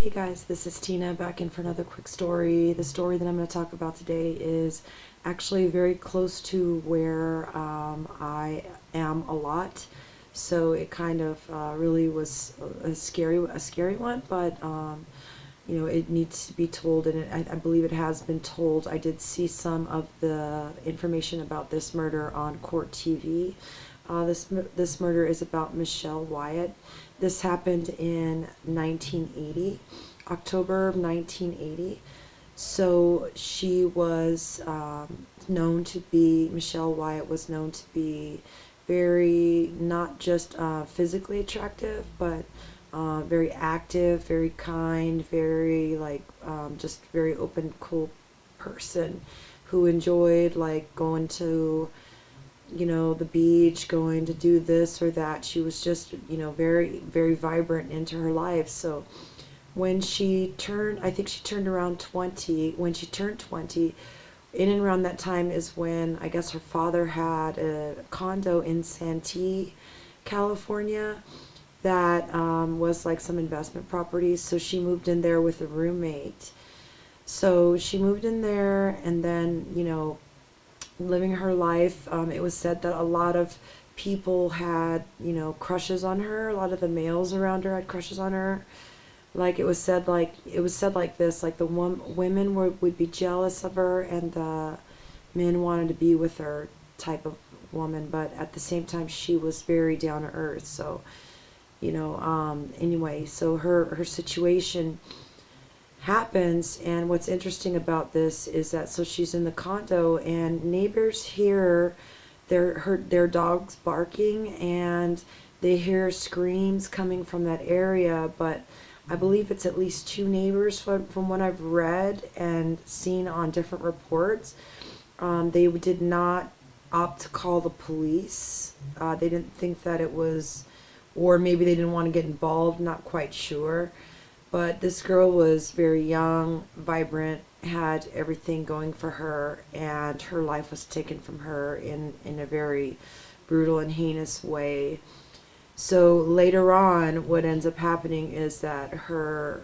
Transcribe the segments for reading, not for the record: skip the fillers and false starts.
Hey guys, this is Tina back in for another quick story. The story that I'm going to talk about today is actually very close to where I am a lot. So it kind of really was a scary one, but it needs to be told, and I believe it has been told. I did see some of the information about this murder on Court TV. This murder is about Michelle Wyatt. This happened in 1980, October of 1980. So she was Michelle Wyatt was known to be very, not just physically attractive, but very active, very kind, very just very open, cool person who enjoyed like going to the beach, going to do this or that. She was just, very, very vibrant into her life. So when she turned, I think she turned around 20. When she turned 20, in and around that time is when I guess her father had a condo in Santee, California, that was like some investment properties. So she moved in there with a roommate. So she moved in there and then, living her life. It was said that a lot of people had, crushes on her. A lot of the males around her had crushes on her. It was said like this, like the women would be jealous of her, and the men wanted to be with her type of woman. But at the same time, she was very down to earth. So, anyway, so her situation happens, and what's interesting about this is that so she's in the condo and neighbors hear their dogs barking, and they hear screams coming from that area. But I believe it's at least two neighbors from what I've read and seen on different reports. They did not opt to call the police. They didn't think that it was, or maybe they didn't want to get involved, not quite sure. But this girl was very young, vibrant, had everything going for her, and her life was taken from her in a very brutal and heinous way. So later on, what ends up happening is that her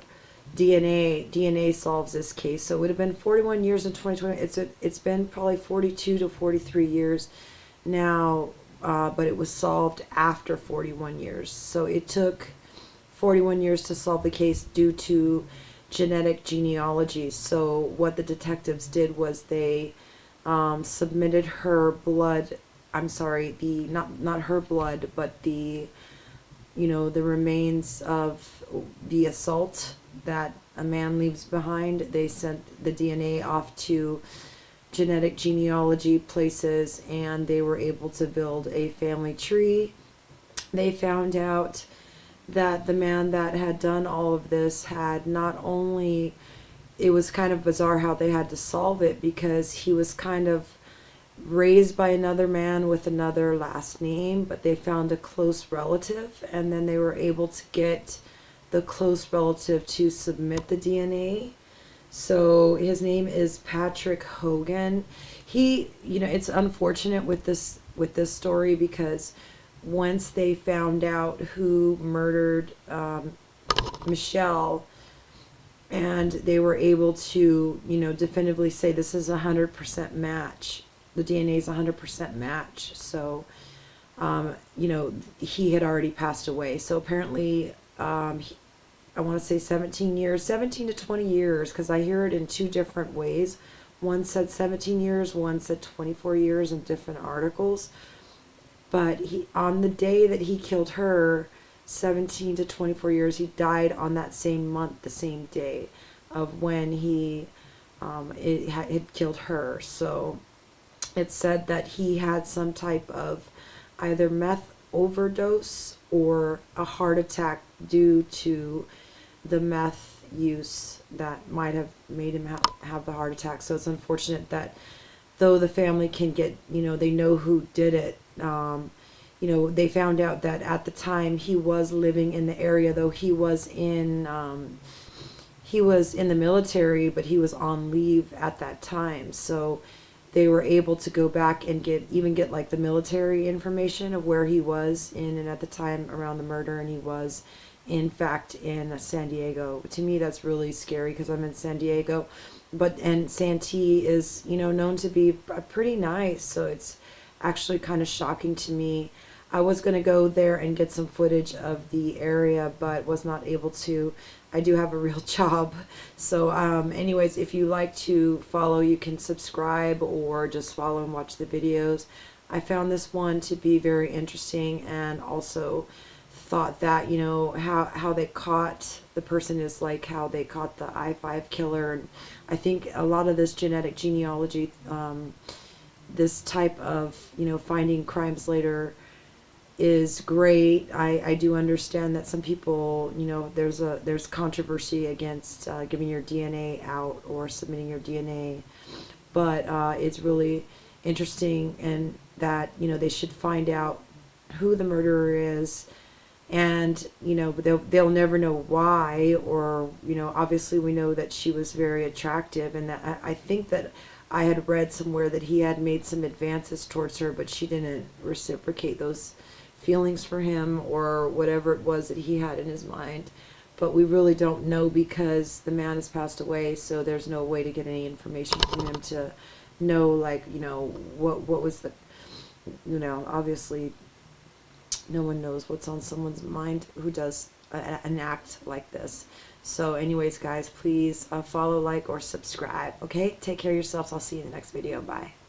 DNA solves this case. So it would have been 41 years in 2020. It's been probably 42 to 43 years now, but it was solved after 41 years. So it took 41 years to solve the case due to genetic genealogy. So what the detectives did was they submitted her blood. I'm sorry, the not her blood, but the remains of the assault that a man leaves behind. They sent the DNA off to genetic genealogy places, and they were able to build a family tree. They found out that the man that had done all of this had not only, it was kind of bizarre how they had to solve it, because he was kind of raised by another man with another last name, but they found a close relative, and then they were able to get the close relative to submit the DNA. So his name is Patrick Hogan. It's unfortunate with this story, because once they found out who murdered Michelle, and they were able to, definitively say this is 100% match. The DNA is 100% match. So, he had already passed away. So apparently, I want to say 17 to 20 years, because I hear it in two different ways. One said 17 years, one said 24 years in different articles. But on the day that he killed her, 17 to 24 years, he died on that same month, the same day of when he had killed her. So it's said that he had some type of either meth overdose or a heart attack due to the meth use that might have made him have the heart attack. So it's unfortunate that though the family can get, they know who did it. They found out that at the time he was living in the area, though he was in the military, but he was on leave at that time. So they were able to go back and get like the military information of where he was in and at the time around the murder, and he was in fact in San Diego. To me, that's really scary because I'm in San Diego, and Santee is, you know, known to be pretty nice, so it's actually kind of shocking to me. I was going to go there and get some footage of the area, but was not able to. I do have a real job. So anyways, if you like to follow, you can subscribe or just follow and watch the videos. I found this one to be very interesting, and also thought that, you know, how they caught the person is like how they caught the I-5 killer. And I think a lot of this genetic genealogy, this type of, you know, finding crimes later is great. I do understand that some people, you know, there's controversy against giving your DNA out or submitting your DNA, but it's really interesting, and that, you know, they should find out who the murderer is, and, you know, they'll never know why. Or, you know, obviously we know that she was very attractive, and that I think that I had read somewhere that he had made some advances towards her, but she didn't reciprocate those feelings for him, or whatever it was that he had in his mind. But we really don't know, because the man has passed away, so there's no way to get any information from him to know, like, you know, what was the, you know, obviously no one knows what's on someone's mind who does an act like this. So anyways, guys, please follow, like, or subscribe. Okay, take care of yourselves. I'll see you in the next video. Bye.